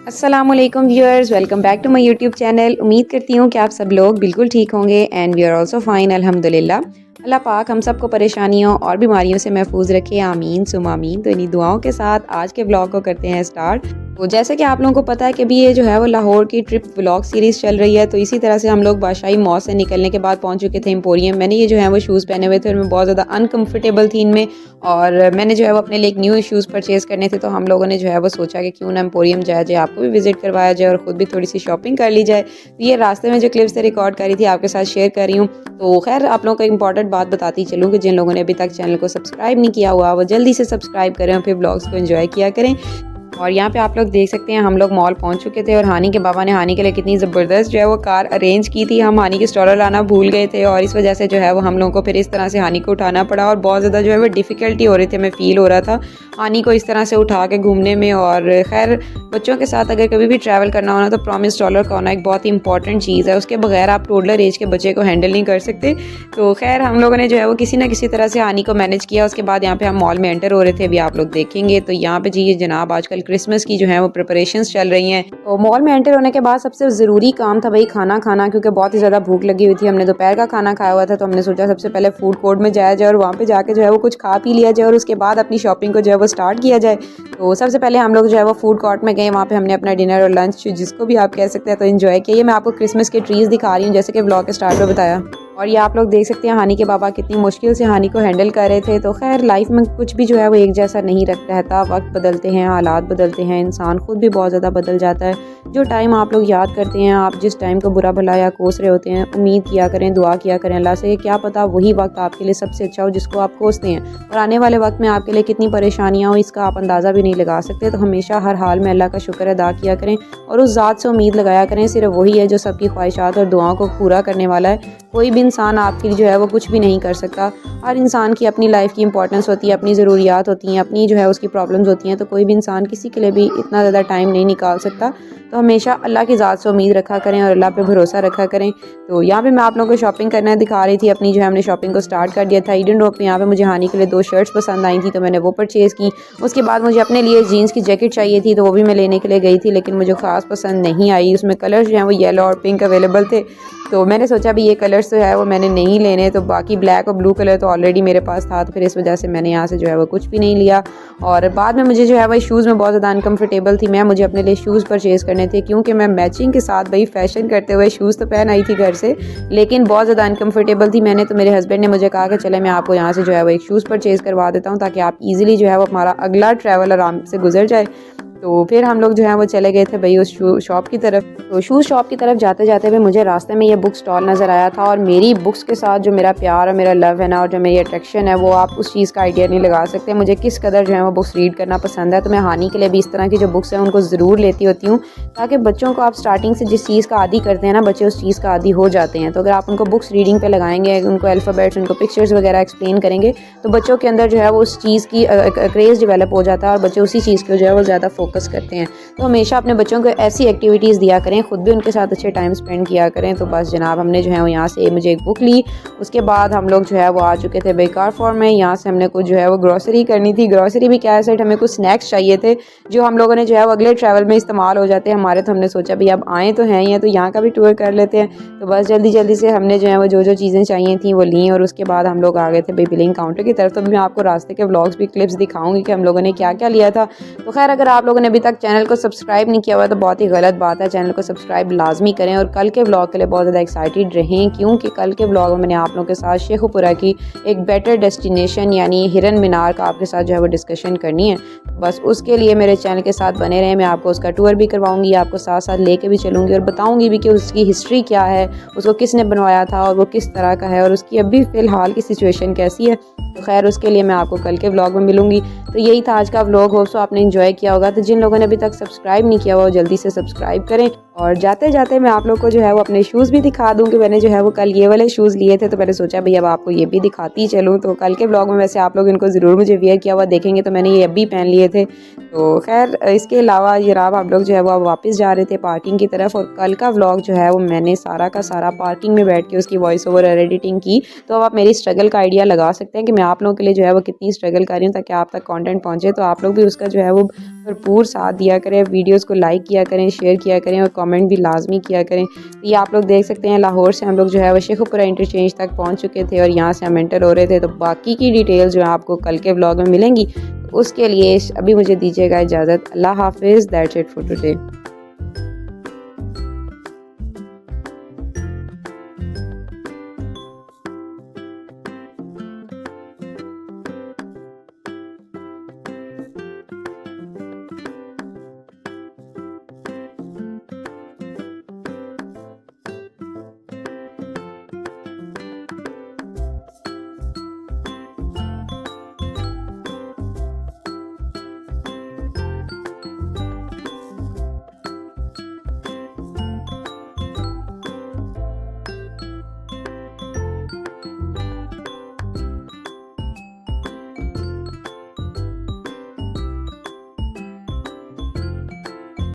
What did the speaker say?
अस्सलामुअलैकुम viewers, welcome back to my YouTube channel. उम्मीद करती हूँ कि आप सब लोग बिल्कुल ठीक होंगे and we are also fine अल्हम्दुलिल्लाह। अल्लाह पाक हम सबको परेशानियों और बीमारियों से महफूज रखे, आमीन सुम आमीन। तो इन्हीं दुआओं के साथ आज के व्लॉग को करते हैं स्टार्ट। तो जैसे कि आप लोगों को पता है कि अभी ये जो है वो लाहौर की ट्रिप व्लॉग सीरीज़ चल रही है, तो इसी तरह से हम लोग बादशाही मॉल से निकलने के बाद पहुंच चुके थे एम्पोरियम। मैंने ये जो है वो शूज़ पहने हुए थे और मैं बहुत ज़्यादा अनकम्फर्टेबल थी इनमें, और मैंने जो है वो अपने लिए एक न्यू शूज़ परचेज़ करने थे। तो हम लोगों ने जो है वो सोचा कि क्यों ना एम्पोरियम जाया जाए, आपको भी विजिट करवाया जाए और ख़ुद भी थोड़ी सी शॉपिंग कर ली जाए। तो ये रास्ते में जो क्लिप्स से रिकॉर्ड करी थी आपके साथ शेयर कर रही हूँ। तो खैर आप लोगों को एक इंपॉर्टेंट बात बताती चलूँ कि जिन लोगों ने अभी तक चैनल को सब्सक्राइब नहीं किया हुआ वो जल्दी से सब्सक्राइब करें और फिर ब्लॉग्स को एंजॉय किया करें। और यहाँ पे आप लोग देख सकते हैं हम लोग मॉल पहुँच चुके थे और हानी के बाबा ने हानी के लिए कितनी ज़बरदस्त जो है वो कार अरेंज की थी। हम हानी के स्ट्रॉलर लाना भूल गए थे और इस वजह से जो है वो हम लोगों को फिर इस तरह से हानी को उठाना पड़ा और बहुत ज़्यादा जो है वो डिफ़िकल्टी हो रही थी, हमें फ़ील हो रहा था हानी को इस तरह से उठा के घूमने में। और खैर बच्चों के साथ अगर कभी भी ट्रैवल करना होना तो प्रॉमिस स्ट्रॉलर का होना एक बहुत ही इंपॉर्टेंट चीज़ है, उसके बगैर आप टोडलर एज के बच्चे को हैंडल नहीं कर सकते। तो खैर हम लोगों ने जो है वो किसी ना किसी तरह से हानी को मैनेज किया। उसके बाद यहाँ पे हम मॉल में एंटर हो रहे थे, अभी आप लोग देखेंगे। तो यहाँ पे जी जनाब आजकल क्रिसमस की जो है वो प्रिपरेशंस चल रही हैं। तो मॉल में एंटर होने के बाद सबसे ज़रूरी काम था भाई खाना खाना, क्योंकि बहुत ही ज़्यादा भूख लगी हुई थी। हमने दोपहर का खाना खाया हुआ था, तो हमने सोचा सबसे पहले फूड कोर्ट में जाया जाए और वहाँ पे जाके जो है वो कुछ खा पी लिया जाए और उसके बाद अपनी शॉपिंग को जो है वो स्टार्ट किया जाए। तो सबसे पहले हम लोग जो है वो फूड कोर्ट में गए, वहाँ पे हमने अपना डिनर और लंच जिसको भी आप कह सकते हैं तो इन्जॉय किया। ये मैं आपको क्रिसमस के ट्रीज़ दिखा रही हूँ जैसे कि व्लॉग के स्टार्ट में बताया। और ये आप लोग देख सकते हैं हानी के बाबा कितनी मुश्किल से हानी को हैंडल कर रहे थे। तो खैर लाइफ में कुछ भी जो है वो एक जैसा नहीं रहता, वक्त बदलते हैं, हालात बदलते हैं, इंसान खुद भी बहुत ज़्यादा बदल जाता है। जो टाइम आप लोग याद करते हैं, आप जिस टाइम को बुरा भला या कोस रहे होते हैं, उम्मीद किया करें, दुआ किया करें अल्लाह से, क्या पता वही वक्त आपके लिए सबसे अच्छा हो जिसको आप कोसते हैं। और आने वाले वक्त में आपके लिए कितनी परेशानियाँ हो इसका आप अंदाज़ा भी नहीं लगा सकते। तो हमेशा हर हाल में अल्लाह का शुक्र अदा किया करें और उस ज़ात से उम्मीद लगाया करें, सिर्फ वही है जो सबकी ख्वाहिशात और दुआओं को पूरा करने वाला है। कोई भी इंसान आपके लिए जो है वो कुछ भी नहीं कर सकता। हर इंसान की अपनी लाइफ की इंपॉर्टेंस होती है, अपनी ज़रूरियात होती हैं, अपनी जो है उसकी प्रॉब्लम्स होती हैं। तो कोई भी इंसान किसी के लिए भी इतना ज़्यादा टाइम नहीं निकाल सकता। तो हमेशा अल्लाह की ज़ात से उम्मीद रखा करें और अल्लाह पे भरोसा रखा करें। तो यहाँ पे मैं आप लोगों को शॉपिंग करना दिखा रही थी अपनी, जो है हमने शॉपिंग को स्टार्ट कर दिया था। ईडन रोड पे यहाँ पे मुझे हानी के लिए 2 शर्ट्स पसंद आई थी तो मैंने वो परचेज़ की। उसके बाद मुझे अपने लिए जीन्स की जैकेट चाहिए थी तो वो भी मैं लेने के लिए गई थी, लेकिन मुझे ख़ास पसंद नहीं आई। उसमें कलर्स जो हैं वो येलो और पिंक अवेलेबल थे, तो मैंने सोचा भी ये कलर्स जो है वो मैंने नहीं लेने। तो बाकी ब्लैक और ब्लू कलर तो ऑलरेडी मेरे पास था, तो फिर इस वजह से मैंने यहाँ से जो है वो कुछ भी नहीं लिया। और बाद में मुझे जो है वो शूज़ में बहुत ज़्यादा अनकम्फर्टेबल थी मैं, मुझे अपने लिए शूज़ परचेज़ करने थे क्योंकि मैं मैचिंग के साथ भाई फैशन करते हुए शूज़ तो पहन आई थी घर से, लेकिन बहुत ज़्यादा अनकम्फर्टेबल थी मैंने। तो मेरे हस्बैंड ने मुझे कहा कि चले मैं आपको यहाँ से जो है वो एक शूज़ परचेज़ करवा देता हूँ ताकि आप ईज़िली जो है वो हमारा अगला ट्रैवल आराम से गुजर जाए। तो फिर हम लोग जो है वो चले गए थे भाई उस शॉप की तरफ। तो शूज़ शॉप की तरफ जाते जाते भी मुझे रास्ते में ये बुक स्टॉल नज़र आया था, और मेरी बुक्स के साथ जो मेरा प्यार और मेरा लव है ना, और जो मेरी अट्रैक्शन है, वो आप उस चीज़ का आइडिया नहीं लगा सकते मुझे किस कदर जो है वो बुक्स रीड करना पसंद है। तो मैं हानी के लिए भी इस तरह की जो बुक्स हैं उनको ज़रूर लेती होती हूँ, ताकि बच्चों को आप स्टार्टिंग से जिस चीज़ का आदी करते हैं ना, बच्चे उस चीज़ का आदी हो जाते हैं। तो अगर आप उनको बुक्स रीडिंग पर लगाएंगे, उनको अल्फ़ाबेट्स, उनको पिक्चर्स वगैरह एक्सप्लेन करेंगे, तो बच्चों के अंदर जो है वो उस चीज़ की क्रेज़ डेवलप हो जाता है और बच्चे उसी चीज़ को जो है वो ज़्यादा फोकस करते हैं। तो हमेशा अपने बच्चों को ऐसी एक्टिविटीज़ दिया करें, ख़ुद भी उनके साथ अच्छे टाइम स्पेंड किया करें। तो बस जनाब हमने जो है वो यहाँ से मुझे एक बुक ली, उसके बाद हम लोग जो है वो आ चुके थे बेकार फॉर्म में। यहाँ से हमने कुछ जो है वो ग्रॉसरी करनी थी, ग्रॉसरी भी क्या है सेट, हमें कुछ स्नैक्स चाहिए थे जो हम लोगों ने जो है वो अगले ट्रैवल में इस्तेमाल हो जाते हैं हमारे। तो हमने सोचा भाई अब आए तो हैं ही, तो यहाँ का भी टूर कर लेते हैं। तो बस जल्दी जल्दी से हमने जो है वो जो चीज़ें चाहिए थी वो ली और उसके बाद हम लोग आ गए थे भाई बिलिंग काउंटर की तरफ। तो मैं आपको रास्ते के व्लॉग्स भी क्लिप्स दिखाऊंगी कि हम लोगों ने क्या क्या लिया था। तो खैर अगर आप लोगों ने अभी तक चैनल को सब्सक्राइब नहीं किया हुआ तो बहुत ही गलत बात है, चैनल को सब्सक्राइब लाजमी करें और कल के व्लॉग के लिए बहुत ज़्यादा एक्साइटेड रहें, क्योंकि कल के व्लॉग में मैंने आप लोगों के साथ शेखुपुरा की एक बेटर डेस्टिनेशन यानी हिरन मीनार का आपके साथ जो है वो डिस्कशन करनी है। बस उसके लिए मेरे चैनल के साथ बने रहें, मैं आपको उसका टूर भी करवाऊंगी, आपको साथ साथ लेके भी चलूँगी और बताऊँगी भी कि उसकी हिस्ट्री क्या है, उसको किसने बनवाया था और वो किस तरह का है और उसकी अभी फ़िलहाल की सिचुएशन कैसी है। तो खैर उसके लिए मैं आपको कल के व्लॉग में मिलूँगी। तो यही था आज का व्लॉग, होप सो आपने एंजॉय किया होगा। तो जिन लोगों ने अभी तक सब्सक्राइब नहीं किया हुआ जल्दी से सब्सक्राइब करें। और जाते जाते मैं आप लोग को जो है वो अपने शूज़ भी दिखा दूँ कि मैंने जो है वो कल ये वाले शूज़ लिए थे, तो मैंने सोचा भई अब आपको ये भी दिखाती चलूँ। तो कल के व्लॉग में वैसे आप लोग इनको ज़रूर मुझे वियर किया हुआ देखेंगे, तो मैंने ये अभी पहन लिए थे। तो खैर इसके अलावा जनाब हम लोग जो है वो अब वापस जा रहे थे पार्किंग की तरफ, और कल का व्लॉग जो है वो मैंने सारा का सारा पार्किंग में बैठ के उसकी वॉइस ओवर और एडिटिंग की। तो अब आप मेरी स्ट्रगल का आइडिया लगा सकते हैं कि मैं आप लोगों के लिए जो है वो कितनी स्ट्रगल कर रही हूँ ताकि आप तक कंटेंट पहुँचे। तो आप लोग भी उसका जो है वो भरपूर साथ दिया करें, है वीडियोस को लाइक किया करें, शेयर किया करें और कमेंट भी लाजमी किया करें। तो ये आप लोग देख सकते हैं लाहौर से हम लोग जो है वो शेखुपुरा इंटरचेंज तक पहुंच चुके थे और यहाँ से हम एंटर हो रहे थे। तो बाकी की डिटेल्स जो है आपको कल के व्लॉग में मिलेंगी। उसके लिए अभी मुझे दीजिएगा इजाज़त। अल्लाह हाफिज़। That's it for today.